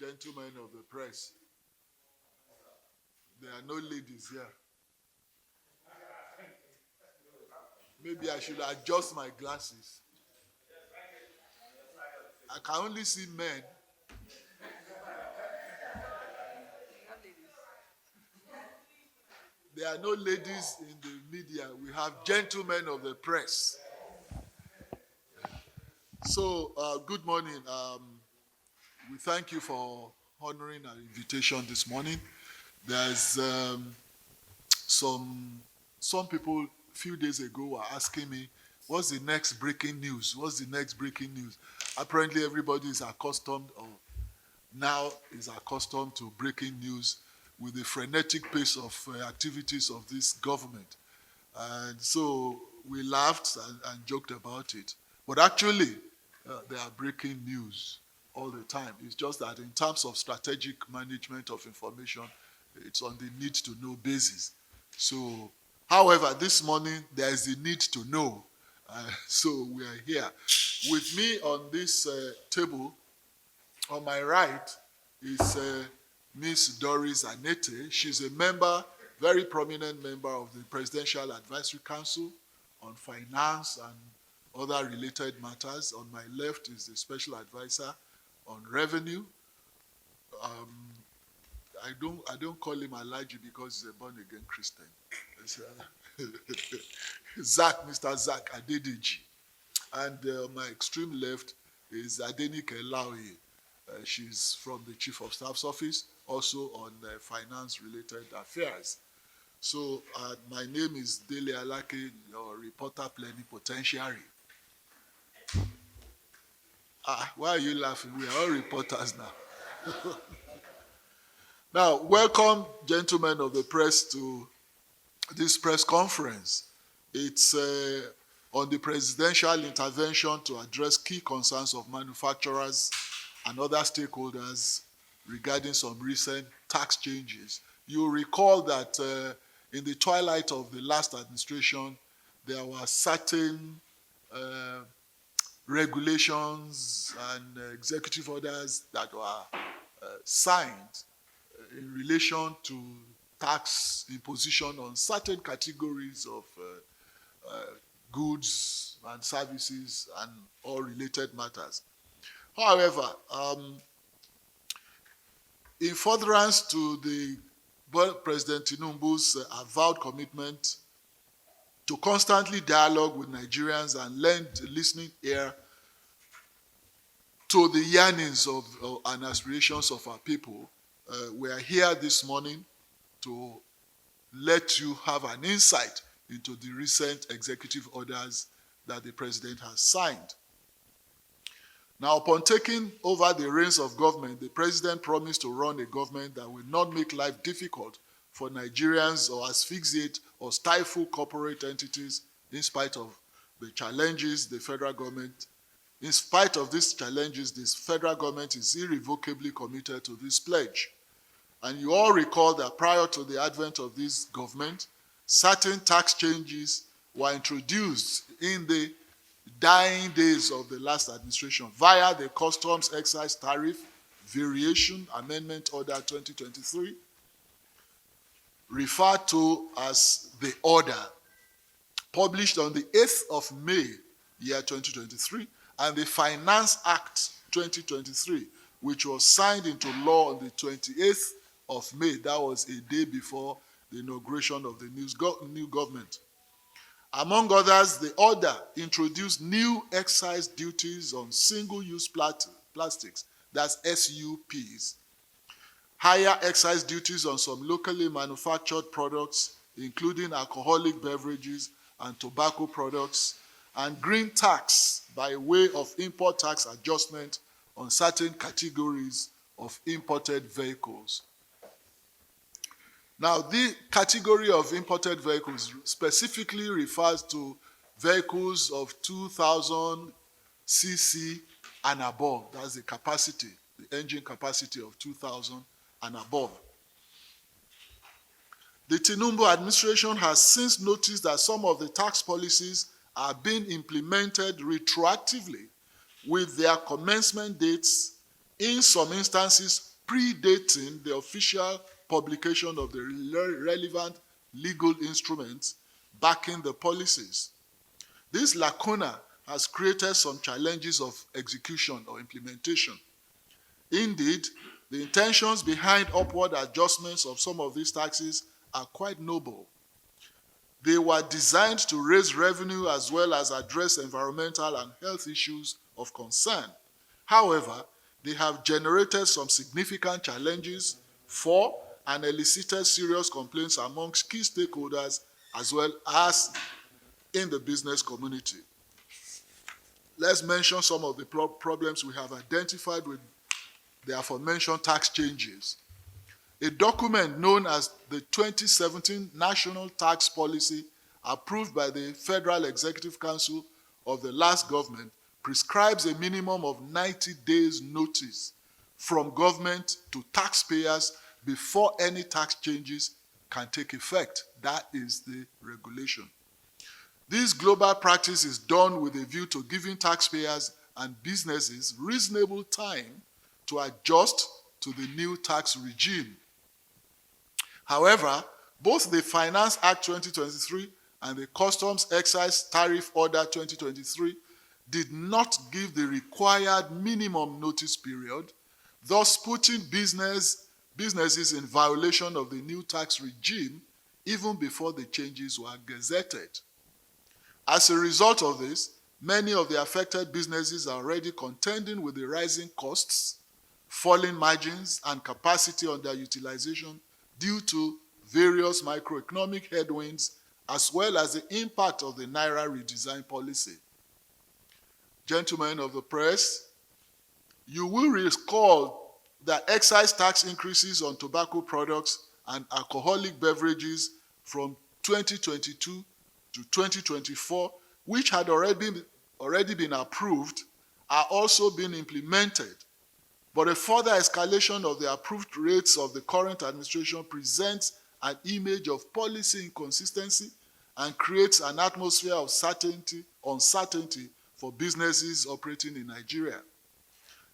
Gentlemen of the press, there are no ladies here. Maybe I should adjust my glasses. I can only see men. There are no ladies in the media. We have gentlemen of the press. So, good morning. We thank you for honoring our invitation this morning. There's some people a few days ago were asking me, what's the next breaking news? What's the next breaking news? Apparently everybody is accustomed to breaking news with the frenetic pace of activities of this government. And so we laughed and joked about it. But actually, they are breaking news all the time. It's just that in terms of strategic management of information, it's on the need to know basis. So, however, this morning there is a need to know. So we are here. With me on this table, on my right, is Miss Doris Anete. She's a member, very prominent member of the Presidential Advisory Council on Finance and other related matters. On my left is the Special Advisor on Revenue. I don't call him Elijah because he's a born-again Christian. Mr. Zach Adedeji. And on my extreme left is Adenike Laoye. She's from the Chief of Staff's office, also on finance-related affairs. So my name is Dele Alake, your reporter plenipotentiary. Why are you laughing? We are all reporters now. Now, welcome, gentlemen of the press, to this press conference. It's on the presidential intervention to address key concerns of manufacturers and other stakeholders regarding some recent tax changes. You recall that in the twilight of the last administration, there were certain regulations and executive orders that were signed in relation to tax imposition on certain categories of goods and services and all related matters. However, in furtherance to the President Tinubu's avowed commitment to constantly dialogue with Nigerians and lend a listening ear to the yearnings of and aspirations of our people, we are here this morning to let you have an insight into the recent executive orders that the President has signed. Now, upon taking over the reins of government, the President promised to run a government that will not make life difficult for Nigerians or asphyxiate or stifle corporate entities in spite of the challenges the federal government. In spite of these challenges, this federal government is irrevocably committed to this pledge. And you all recall that prior to the advent of this government, certain tax changes were introduced in the dying days of the last administration via the Customs Excise Tariff Variation Amendment Order 2023, referred to as the order, published on the 8th of May, year 2023, and the Finance Act 2023, which was signed into law on the 28th of May. That was a day before the inauguration of the new government. Among others, the order introduced new excise duties on single-use plastics, that's SUPs, higher excise duties on some locally manufactured products, including alcoholic beverages and tobacco products, and green tax by way of import tax adjustment on certain categories of imported vehicles. Now, the category of imported vehicles specifically refers to vehicles of 2,000 cc and above. That's the capacity, the engine capacity of 2,000 and above. The Tinubu administration has since noticed that some of the tax policies are being implemented retroactively with their commencement dates, in some instances predating the official publication of the relevant legal instruments backing the policies. This lacuna has created some challenges of execution or implementation. Indeed, the intentions behind upward adjustments of some of these taxes are quite noble. They were designed to raise revenue as well as address environmental and health issues of concern. However, they have generated some significant challenges for and elicited serious complaints amongst key stakeholders as well as in the business community. Let's mention some of the problems we have identified with the aforementioned tax changes. A document known as the 2017 National Tax Policy, approved by the Federal Executive Council of the last government, prescribes a minimum of 90 days notice from government to taxpayers before any tax changes can take effect. That is the regulation. This global practice is done with a view to giving taxpayers and businesses reasonable time to adjust to the new tax regime. However, both the Finance Act 2023 and the Customs Excise Tariff Order 2023 did not give the required minimum notice period, thus putting businesses in violation of the new tax regime even before the changes were gazetted. As a result of this, many of the affected businesses are already contending with the rising costs, falling margins, and capacity underutilization due to various microeconomic headwinds, as well as the impact of the Naira redesign policy. Gentlemen of the press, you will recall that excise tax increases on tobacco products and alcoholic beverages from 2022 to 2024, which had already been approved, are also being implemented. But a further escalation of the approved rates of the current administration presents an image of policy inconsistency and creates an atmosphere of uncertainty for businesses operating in Nigeria.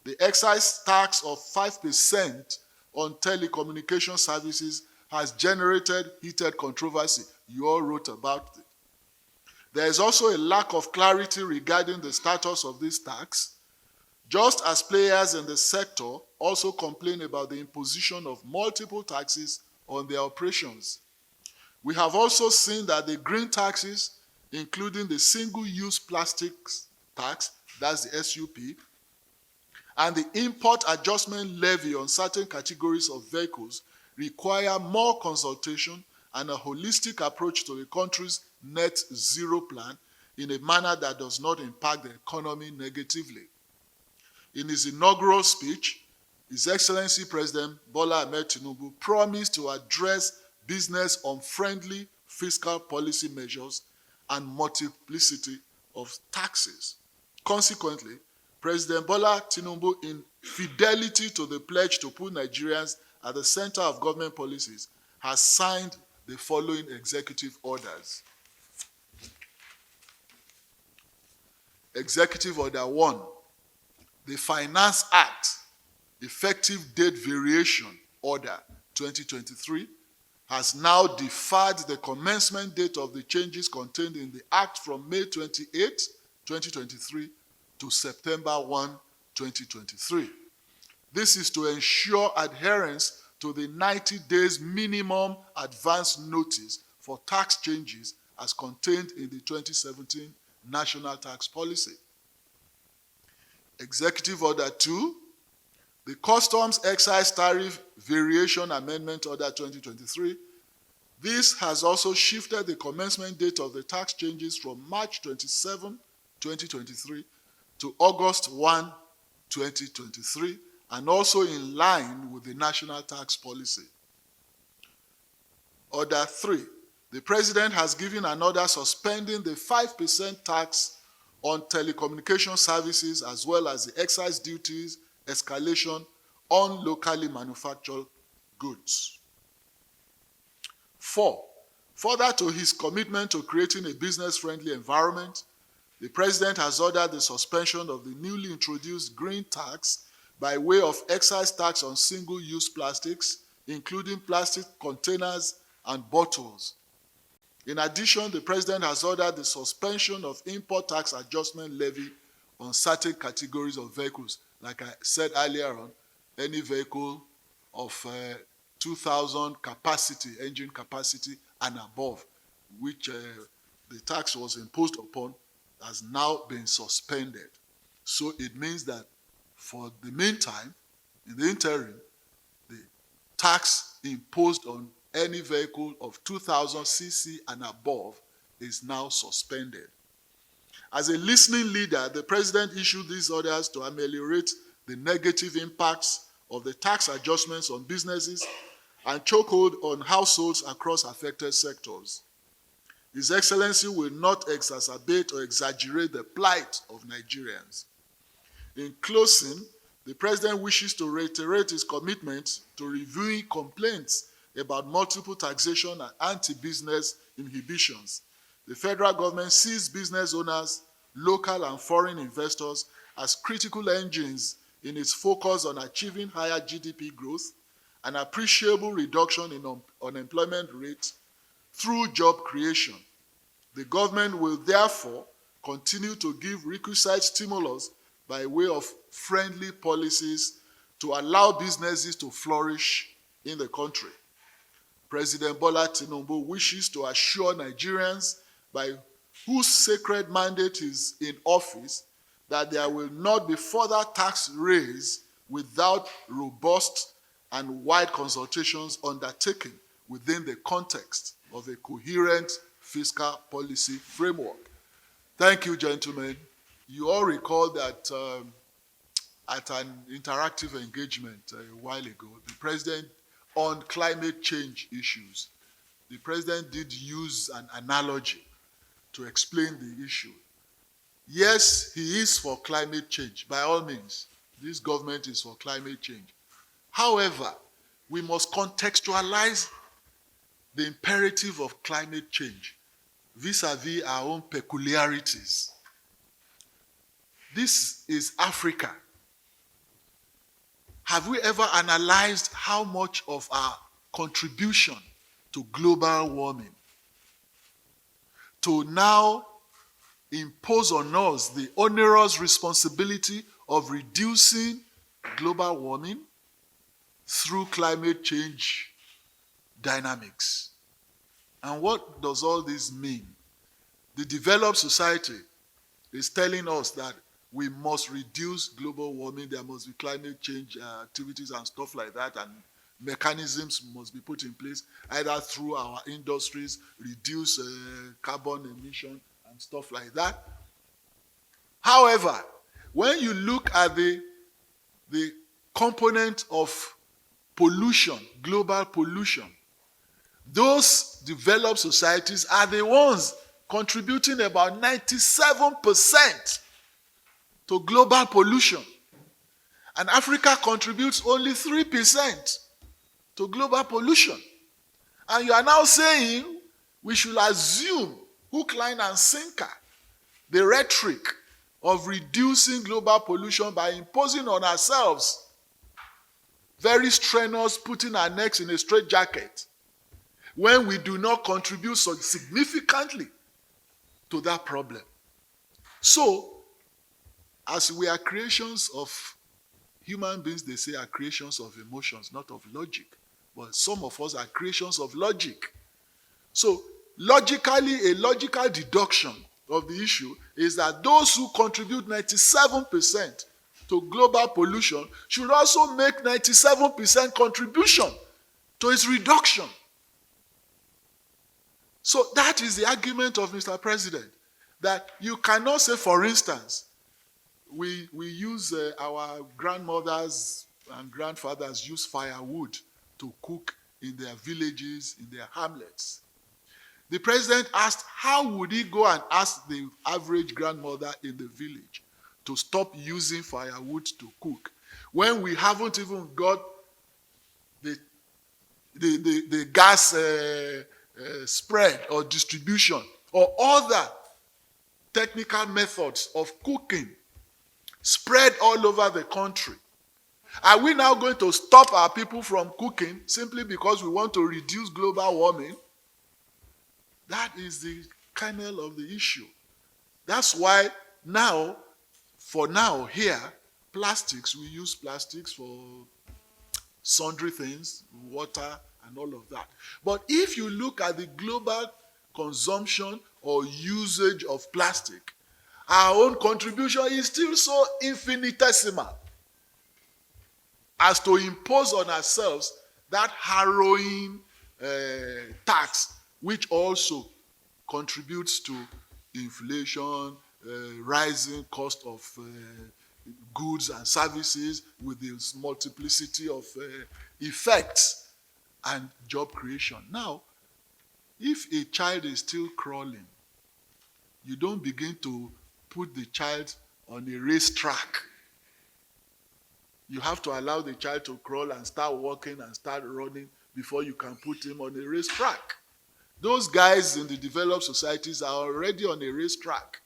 The excise tax of 5% on telecommunication services has generated heated controversy. You all wrote about it. There is also a lack of clarity regarding the status of this tax, just as players in the sector also complain about the imposition of multiple taxes on their operations. We have also seen that the green taxes, including the single-use plastics tax, that's the SUP, and the import adjustment levy on certain categories of vehicles require more consultation and a holistic approach to the country's net zero plan in a manner that does not impact the economy negatively. In his inaugural speech, His Excellency President Bola Ahmed Tinubu promised to address business-unfriendly fiscal policy measures and multiplicity of taxes. Consequently, President Bola Tinubu, in fidelity to the pledge to put Nigerians at the center of government policies, has signed the following executive orders. Executive Order 1, the Finance Act, Effective Date Variation Order 2023, has now deferred the commencement date of the changes contained in the Act from May 28, 2023 to September 1, 2023. This is to ensure adherence to the 90 days minimum advance notice for tax changes as contained in the 2017 National Tax Policy. Executive Order 2, the Customs Excise Tariff Variation Amendment Order 2023. This has also shifted the commencement date of the tax changes from March 27, 2023 to August 1, 2023, and also in line with the National Tax Policy. Order 3, the President has given an order suspending the 5% tax on telecommunication services as well as the excise duties escalation on locally manufactured goods. 4, further to his commitment to creating a business-friendly environment, the President has ordered the suspension of the newly introduced green tax by way of excise tax on single-use plastics, including plastic containers and bottles. In addition, the President has ordered the suspension of import tax adjustment levy on certain categories of vehicles. Like I said earlier on, any vehicle of 2,000 capacity, engine capacity and above, which the tax was imposed upon, has now been suspended. So it means that for the meantime, in the interim, the tax imposed on any vehicle of 2,000 cc and above is now suspended. As a listening leader, the President issued these orders to ameliorate the negative impacts of the tax adjustments on businesses and chokehold on households across affected sectors. His Excellency will not exacerbate or exaggerate the plight of Nigerians. In closing, the President wishes to reiterate his commitment to reviewing complaints about multiple taxation and anti-business inhibitions. The federal government sees business owners, local and foreign investors as critical engines in its focus on achieving higher GDP growth, an appreciable reduction in unemployment rate through job creation. The government will therefore continue to give requisite stimulus by way of friendly policies to allow businesses to flourish in the country. President Bola Tinubu wishes to assure Nigerians, by whose sacred mandate is in office, that there will not be further tax raise without robust and wide consultations undertaken within the context of a coherent fiscal policy framework. Thank you, gentlemen. You all recall that at an interactive engagement a while ago, the President, on climate change issues, the President did use an analogy to explain the issue. Yes, he is for climate change, by all means. This government is for climate change. However, we must contextualize the imperative of climate change vis-a-vis our own peculiarities. This is Africa. Have we ever analyzed how much of our contribution to global warming to now impose on us the onerous responsibility of reducing global warming through climate change dynamics? And what does all this mean? The developed society is telling us that we must reduce global warming, there must be climate change activities and stuff like that, and mechanisms must be put in place, either through our industries, reduce carbon emission and stuff like that. However, when you look at the component of pollution, global pollution, those developed societies are the ones contributing about 97% to global pollution. And Africa contributes only 3% to global pollution. And you are now saying we should assume, hook, line, and sinker, the rhetoric of reducing global pollution by imposing on ourselves very strenuous, putting our necks in a straitjacket, when we do not contribute so significantly to that problem. So, as we are creations of human beings, they say are creations of emotions, not of logic. But some of us are creations of logic. So, logically, a logical deduction of the issue is that those who contribute 97% to global pollution should also make 97% contribution to its reduction. So that is the argument of Mr. President, that you cannot say, for instance, we use our grandmothers and grandfathers use firewood to cook in their villages, in their hamlets. The president asked, how would he go and ask the average grandmother in the village to stop using firewood to cook when we haven't even got the gas spread or distribution or other technical methods of cooking spread all over the country? Are we now going to stop our people from cooking simply because we want to reduce global warming? That is the kernel of the issue. That's why now, for now, here, plastics, we use plastics for sundry things, water, and all of that. But if you look at the global consumption or usage of plastic, our own contribution is still so infinitesimal as to impose on ourselves that harrowing tax, which also contributes to inflation, rising cost of goods and services with this multiplicity of effects and job creation. Now, if a child is still crawling, you don't begin to put the child on a racetrack. You have to allow the child to crawl and start walking and start running before you can put him on a racetrack. Those guys in the developed societies are already on a racetrack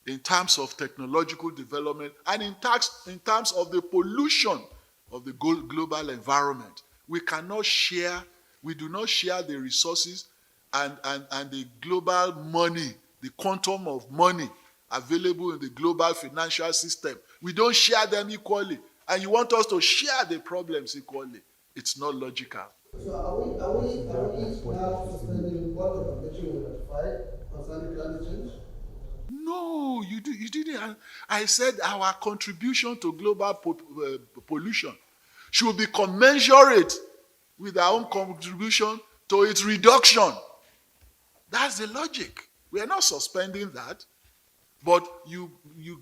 in terms of technological development and in terms of the pollution of the global environment. We do not share the resources and the global money, the quantum of money available in the global financial system. We don't share them equally. And you want us to share the problems equally. It's not logical. So are we now suspending what the convention we ratified concerning climate change? No, you didn't. I said our contribution to global pollution should be commensurate with our own contribution to its reduction. That's the logic. We are not suspending that, but you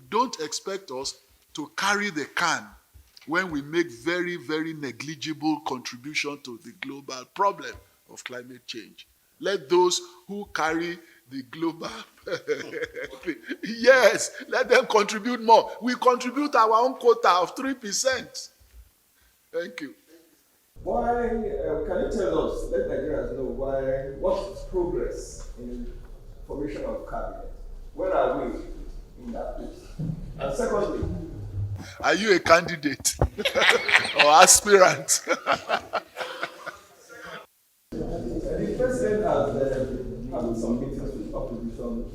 don't expect us to carry the can when we make very, very negligible contribution to the global problem of climate change. Let those who carry the global yes, let them contribute more. We contribute our own quota of 3%. Thank you. Why, can you tell us, let Nigerians know what's progress in formation of cabinet? Where are we in that place? And secondly, are you a candidate or aspirant? the president has had some meetings with opposition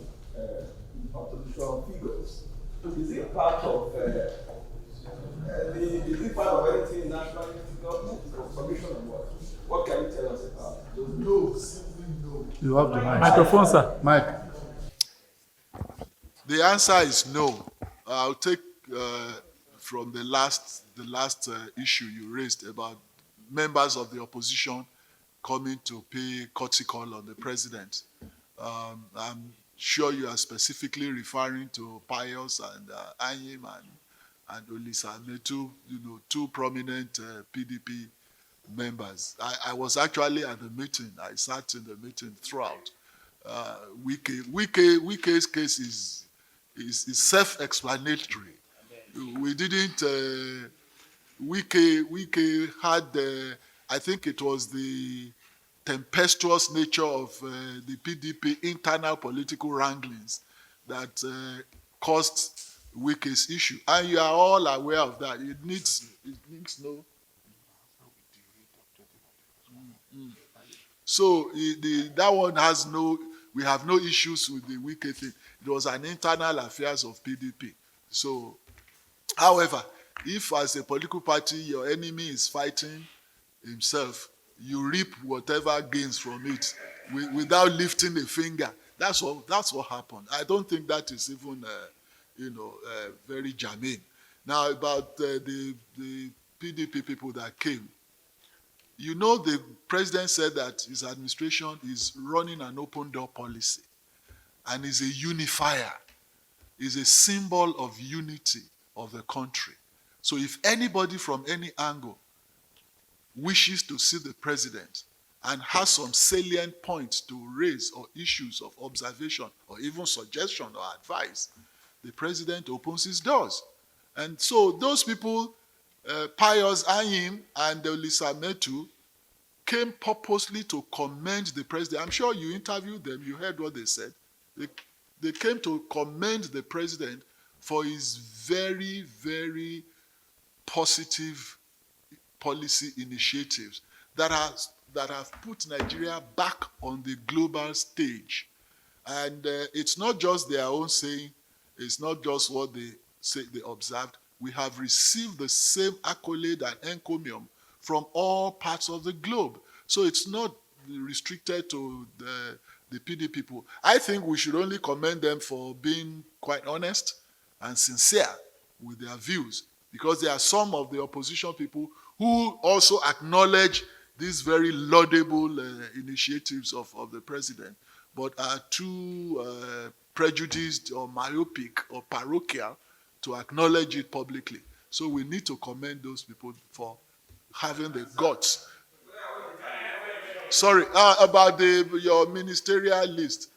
figures. Is it part of anything national government or commission or what? What can you tell us about those? No, simply no. You have the mic. Microphone, sir. Mike. The answer is no. I'll take from the last issue you raised about members of the opposition coming to pay courtesy call on the president. I'm sure you are specifically referring to Pius and Anyim and Olisa Metu, two prominent PDP members. I was actually at the meeting. I sat in the meeting throughout. Wike's case is self-explanatory. We didn't. Wike had. I think it was the tempestuous nature of the PDP internal political wranglings that caused Wike's issue, and you are all aware of that. It needs no. So that one has no. We have no issues with the Wike thing. It was an internal affairs of PDP. So, however, if as a political party your enemy is fighting himself, you reap whatever gains from it without lifting a finger. That's what happened. I don't think that is even very germane. Now about the PDP people that came. The president said that his administration is running an open door policy and is a unifier, is a symbol of unity of the country. So if anybody from any angle wishes to see the president and has some salient points to raise or issues of observation or even suggestion or advice, the president opens his doors. And so those people, Pius Anyim and Olisa Metu, came purposely to commend the president. I'm sure you interviewed them, you heard what they said. They came to commend the president for his very, very positive policy initiatives that have put Nigeria back on the global stage. And it's not just their own saying, it's not just what they say they observed. We have received the same accolade and encomium from all parts of the globe. So it's not restricted to the PD people. I think we should only commend them for being quite honest and sincere with their views, because there are some of the opposition people who also acknowledge these very laudable initiatives of the president, but are too prejudiced or myopic or parochial to acknowledge it publicly. So we need to commend those people for having the guts. Sorry, about your ministerial list.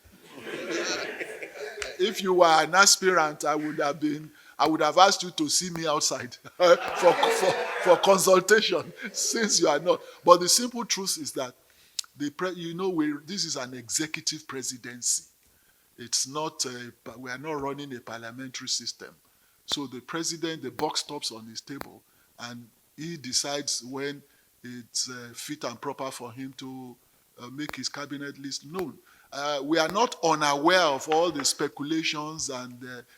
If you were an aspirant, I would have asked you to see me outside for consultation, since you are not. But the simple truth is that this is an executive presidency. It's not. We are not running a parliamentary system. So the president, the buck stops on his table, and he decides when it's fit and proper for him to make his cabinet list known. We are not unaware of all the speculations and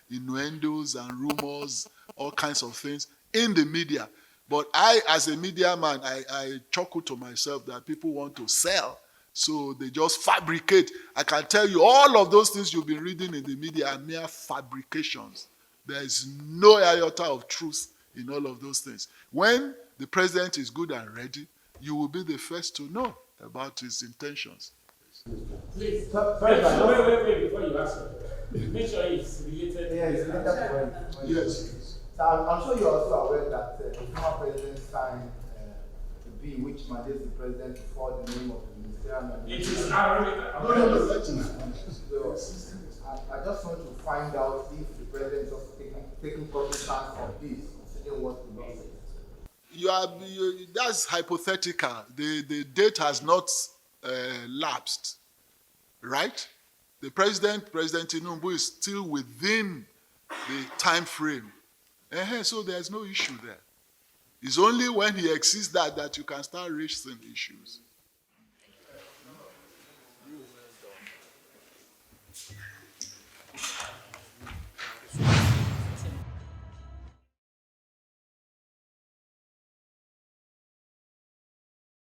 innuendos and rumors, all kinds of things in the media. But I, as a media man, I chuckle to myself that people want to sell, so they just fabricate. I can tell you all of those things you've been reading in the media are mere fabrications. There is no iota of truth in all of those things. When the president is good and ready, you will be the first to know about his intentions. Please, wait, before you ask him. Make sure it's related. Yeah, it's related to what. Yes. So I'm sure you're also aware that the former president signed the bill which mandates the president to forward the name of the ministerial. It is Arabic. So I just want to find out if the president is also taking cognizance of this, considering what the law says. That's hypothetical. The date has not lapsed, right? The President Tinubu, is still within the time frame. So there's no issue there. It's only when he exceeds that you can start raising issues.